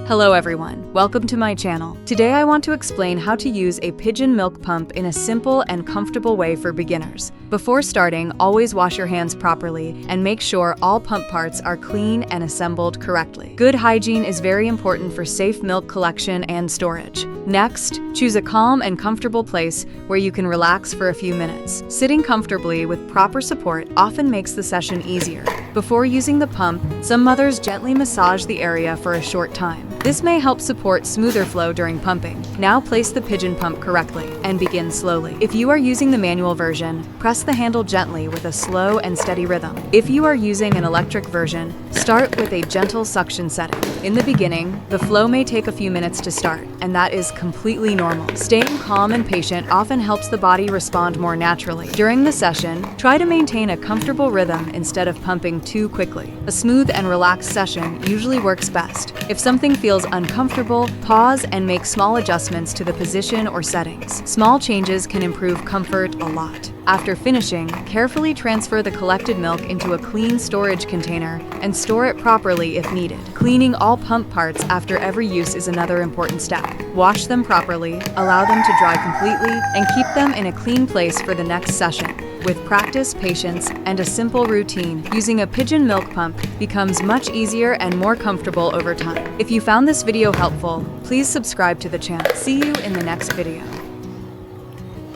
Hello everyone, welcome to my channel. Today I want to explain how to use a Pigeon milk pump in a simple and comfortable way for beginners. Before starting, always wash your hands properly and make sure all pump parts are clean and assembled correctly. Good hygiene is very important for safe milk collection and storage. Next, choose a calm and comfortable place where you can relax for a few minutes. Sitting comfortably with proper support often makes the session easier. Before using the pump, some mothers gently massage the area for a short time. This may help support smoother flow during pumping. Now place the Pigeon pump correctly and begin slowly. If you are using the manual version, press the handle gently with a slow and steady rhythm. If you are using an electric version, start with a gentle suction setting. In the beginning, the flow may take a few minutes to start, and that is completely normal. Staying calm and patient often helps the body respond more naturally. During the session, try to maintain a comfortable rhythm instead of pumping too quickly. A smooth and relaxed session usually works best. If something feels uncomfortable, pause and make small adjustments to the position or settings. Small changes can improve comfort a lot. After finishing, carefully transfer the collected milk into a clean storage container and store it properly if needed. Cleaning all pump parts after every use is another important step. Wash them properly, allow them to dry completely, and keep them in a clean place for the next session. With practice, patience, and a simple routine, using a Pigeon milk pump becomes much easier and more comfortable over time. If you found this video helpful, please subscribe to the channel. See you in the next video.